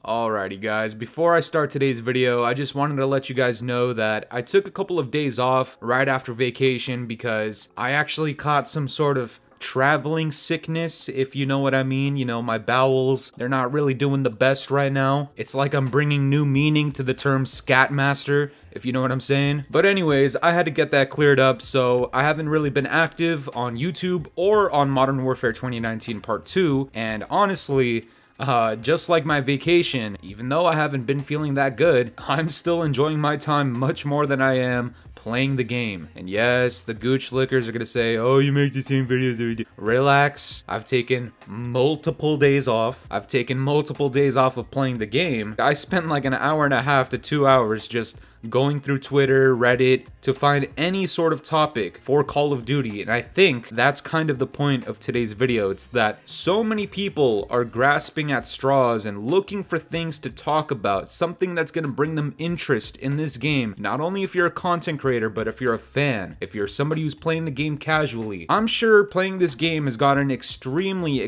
Alrighty guys, before I start today's video, I just wanted to let you guys know that I took a couple of days off right after vacation because I actually caught some sort of traveling sickness, if you know what I mean. You know, my bowels, they're not really doing the best right now. It's like I'm bringing new meaning to the term Scatmaster, if you know what I'm saying. But anyways, I had to get that cleared up, so I haven't really been active on YouTube or on Modern Warfare 2019 Part 2, and honestly, just like my vacation, even though I haven't been feeling that good, I'm still enjoying my time much more than I am playing the game. And yes, the gooch lickers are gonna say, oh, you make the same videos every day. Relax. I've taken multiple days off. I've taken multiple days off of playing the game. I spent like an hour and a half to 2 hours just going through Twitter, Reddit, to find any sort of topic for Call of Duty, and I think that's kind of the point of today's video. It's that so many people are grasping at straws and looking for things to talk about, something that's going to bring them interest in this game, not only if you're a content creator, but if you're a fan, if you're somebody who's playing the game casually. I'm sure playing this game has gotten extremely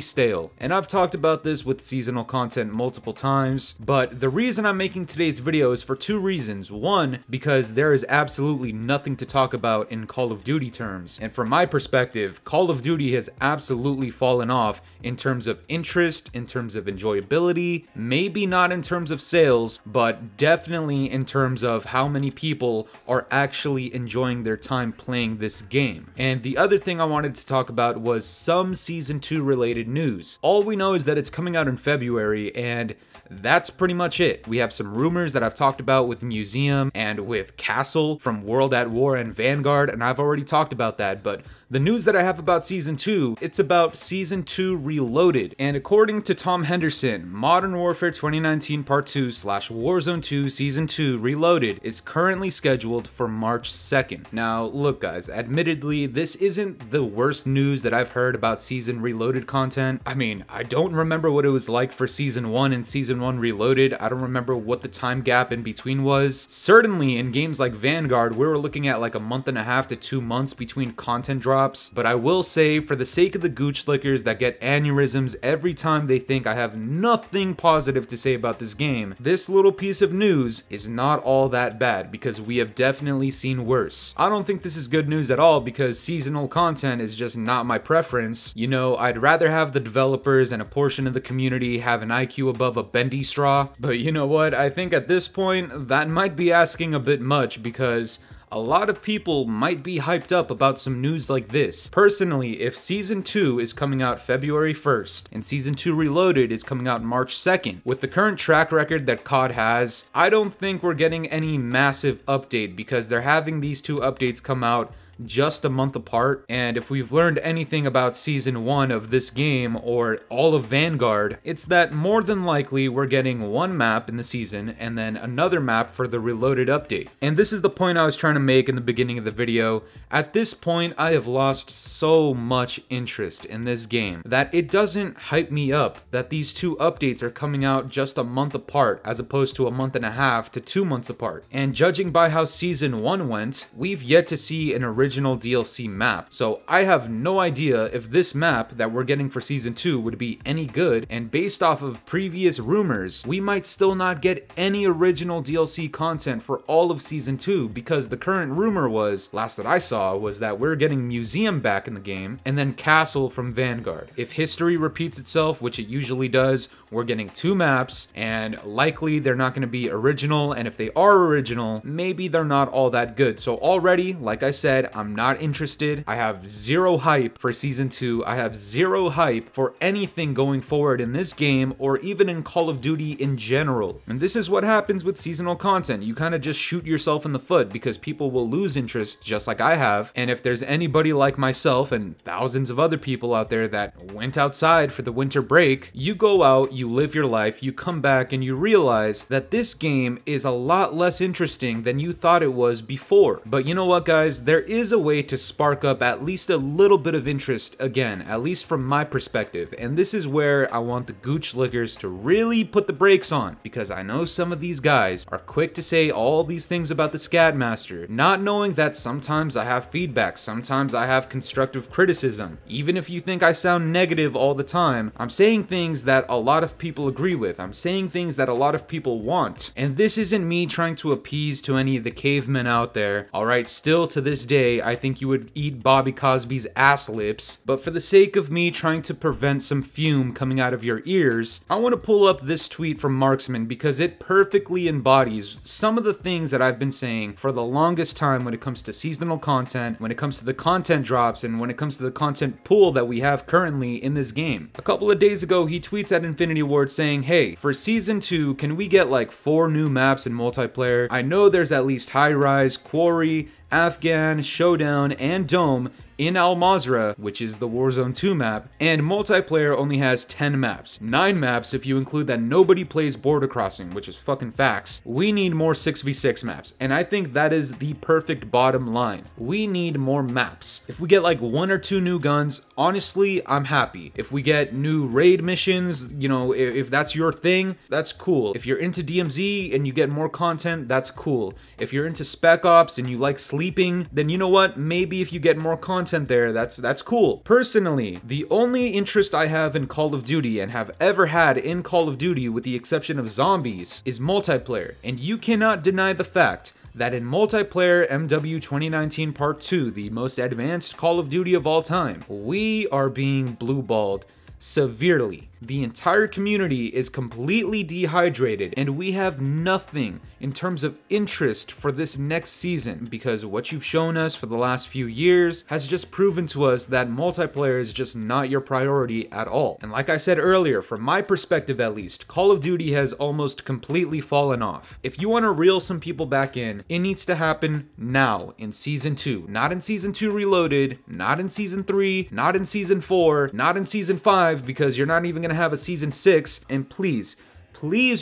stale, and I've talked about this with seasonal content multiple times, but the reason I'm making today's video is for two reasons. One, because there is absolutely nothing to talk about in Call of Duty terms, and from my perspective, Call of Duty has absolutely fallen off in terms of interest, in terms of enjoyability, maybe not in terms of sales, but definitely in terms of how many people are actually enjoying their time playing this game. And the other thing I wanted to talk about was some Season 2 related news. All we know is that it's coming out in February, and that's pretty much it. We have some rumors that I've talked about with Museum and with Castle from World at War and Vanguard, and I've already talked about that, but the news that I have about Season 2, it's about Season 2 Reloaded. And according to Tom Henderson, Modern Warfare 2019 Part 2 / Warzone 2 Season 2 Reloaded is currently scheduled for March 2nd. Now, look guys, admittedly, this isn't the worst news that I've heard about Season Reloaded content. I mean, I don't remember what it was like for Season 1 and Season 1 Reloaded. I don't remember what the time gap in between was. Certainly, in games like Vanguard, we were looking at like a month and a half to 2 months between content drops. But I will say, for the sake of the gooch lickers that get aneurysms every time they think I have nothing positive to say about this game, this little piece of news is not all that bad, because we have definitely seen worse. I don't think this is good news at all, because seasonal content is just not my preference. You know, I'd rather have the developers and a portion of the community have an IQ above a bendy straw, but you know what, I think at this point, that might be asking a bit much, because a lot of people might be hyped up about some news like this. Personally, if Season 2 is coming out February 1st and Season 2 Reloaded is coming out March 2nd, with the current track record that COD has, I don't think we're getting any massive update, because they're having these two updates come out just a month apart. And if we've learned anything about Season 1 of this game, or all of Vanguard, it's that more than likely we're getting one map in the season and then another map for the Reloaded update. And this is the point I was trying to make in the beginning of the video. At this point, I have lost so much interest in this game that it doesn't hype me up that these two updates are coming out just a month apart, as opposed to a month and a half to 2 months apart. And judging by how Season 1 went, we've yet to see an original DLC map. So I have no idea if this map that we're getting for Season 2 would be any good, and based off of previous rumors, we might still not get any original DLC content for all of Season 2, because the current rumor was, last that I saw, was that we're getting Museum back in the game, and then Castle from Vanguard. If history repeats itself, which it usually does, we're getting two maps, and likely they're not going to be original, and if they are original, maybe they're not all that good. So already, like I said, I'm not interested. I have zero hype for Season 2. I have zero hype for anything going forward in this game, or even in Call of Duty in general. And this is what happens with seasonal content. You kind of just shoot yourself in the foot, because people will lose interest, just like I have. And if there's anybody like myself and thousands of other people out there that went outside for the winter break, you go out, you live your life, you come back, and you realize that this game is a lot less interesting than you thought it was before. But you know what, guys? There is is a way to spark up at least a little bit of interest again, at least from my perspective. And this is where I want the Gooch Lickers to really put the brakes on, because I know some of these guys are quick to say all these things about the Scatmaster, not knowing that sometimes I have feedback, sometimes I have constructive criticism. Even if you think I sound negative all the time, I'm saying things that a lot of people agree with. I'm saying things that a lot of people want. And this isn't me trying to appease to any of the cavemen out there. Alright, still to this day, I think you would eat Bobby Cosby's ass lips, but for the sake of me trying to prevent some fume coming out of your ears, I want to pull up this tweet from Marksman because it perfectly embodies some of the things that I've been saying for the longest time when it comes to seasonal content, when it comes to the content drops, and when it comes to the content pool that we have currently in this game. A couple of days ago, he tweets at Infinity Ward saying, hey, for Season 2, can we get like 4 new maps in multiplayer? I know there's at least High Rise, Quarry, Afghan, Showdown, and Dome in Al Mazrah, which is the Warzone 2 map, and multiplayer only has 10 maps. 9 maps if you include that nobody plays Border Crossing, which is fucking facts. We need more 6v6 maps, and I think that is the perfect bottom line. We need more maps. If we get like 1 or 2 new guns, honestly, I'm happy. If we get new raid missions, you know, if that's your thing, that's cool. If you're into DMZ and you get more content, that's cool. If you're into Spec Ops and you like sleeping, then you know what? Maybe if you get more content there, that's cool. Personally, the only interest I have in Call of Duty and have ever had in Call of Duty, with the exception of zombies, is multiplayer. And you cannot deny the fact that in multiplayer MW 2019 Part 2, the most advanced Call of Duty of all time, we are being blue-balled severely. The entire community is completely dehydrated, and we have nothing in terms of interest for this next season, because what you've shown us for the last few years has just proven to us that multiplayer is just not your priority at all. And like I said earlier, from my perspective at least, Call of Duty has almost completely fallen off. If you want to reel some people back in, it needs to happen now in Season 2. Not in Season 2 Reloaded, not in Season 3, not in Season 4, not in Season 5, because you're not even gonna have a Season 6, and please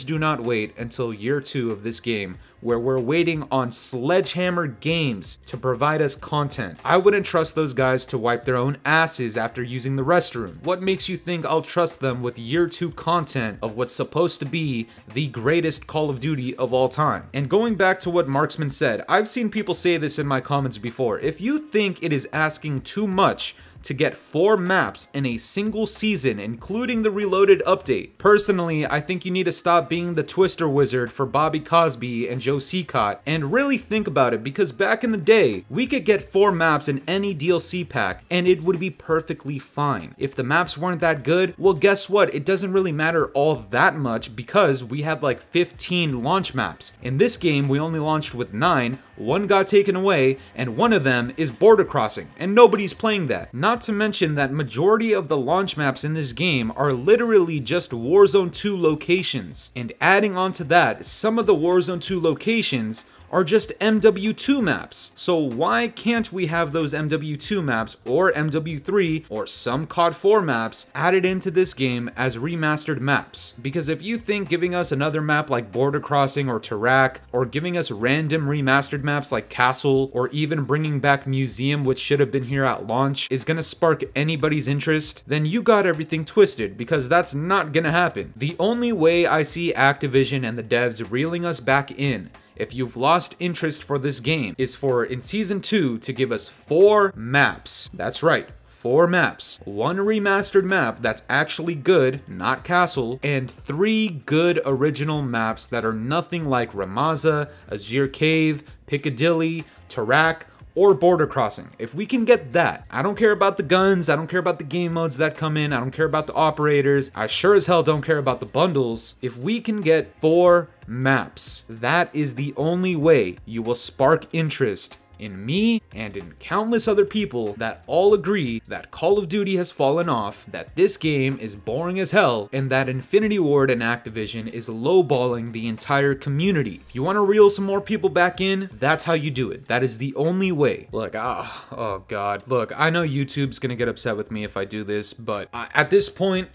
do not wait until year 2 of this game, where we're waiting on Sledgehammer Games to provide us content. I wouldn't trust those guys to wipe their own asses after using the restroom. What makes you think I'll trust them with year 2 content of what's supposed to be the greatest Call of Duty of all time? And going back to what Marksman said, I've seen people say this in my comments before. If you think it is asking too much to get 4 maps in a single season, including the Reloaded update, personally, I think you need to stop being the Twister Wizard for Bobby Cosby and Joe Seacott and really think about it, because back in the day, we could get 4 maps in any DLC pack and it would be perfectly fine. If the maps weren't that good, well, guess what? It doesn't really matter all that much, because we had like 15 launch maps. In this game, we only launched with 9, 1 got taken away, and 1 of them is Border Crossing, and nobody's playing that. Not to mention that majority of the launch maps in this game are literally just Warzone 2 locations. And adding on to that, some of the Warzone 2 locations are just MW2 maps. So why can't we have those MW2 maps or MW3 or some COD 4 maps added into this game as remastered maps? Because if you think giving us another map like Border Crossing or Tarak, or giving us random remastered maps like Castle, or even bringing back Museum, which should have been here at launch, is gonna spark anybody's interest, then you got everything twisted, because that's not gonna happen. The only way I see Activision and the devs reeling us back in, if you've lost interest for this game, is for in Season 2 to give us 4 maps. That's right, 4 maps. 1 remastered map that's actually good, not Castle, and 3 good original maps that are nothing like Ramazza, Azir Cave, Piccadilly, Tarak, or Border Crossing. If we can get that, I don't care about the guns, I don't care about the game modes that come in, I don't care about the operators, I sure as hell don't care about the bundles. If we can get 4 maps, that is the only way you will spark interest in me and in countless other people that all agree that Call of Duty has fallen off, that this game is boring as hell, and that Infinity Ward and Activision is lowballing the entire community. If you want to reel some more people back in, that's how you do it. That is the only way. Look, oh god, look, I know YouTube's gonna get upset with me if I do this, but at this point,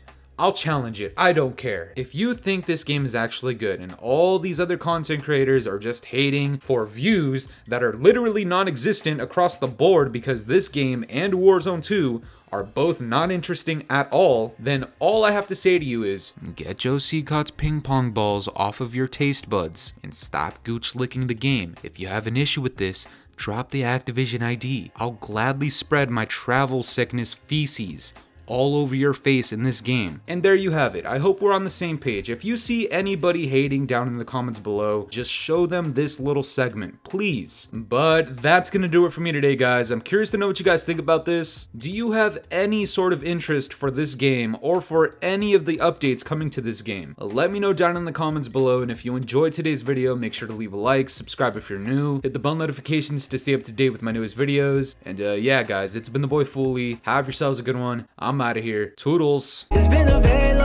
I'll challenge it. I don't care. If you think this game is actually good and all these other content creators are just hating for views that are literally non-existent across the board because this game and Warzone 2 are both not interesting at all, then all I have to say to you is, get Joe Seacott's ping pong balls off of your taste buds and stop gooch licking the game. If you have an issue with this, drop the Activision ID. I'll gladly spread my travel sickness feces all over your face in this game. And there you have it. I hope we're on the same page. If you see anybody hating down in the comments below, just show them this little segment, please. But that's gonna do it for me today, guys. I'm curious to know what you guys think about this. Do you have any sort of interest for this game or for any of the updates coming to this game? Let me know down in the comments below, and if you enjoyed today's video, make sure to leave a like, subscribe if you're new, hit the bell notifications to stay up to date with my newest videos. And yeah, guys, it's been the boy Fooly. Have yourselves a good one. I'm out of here. Toodles. It's been a very long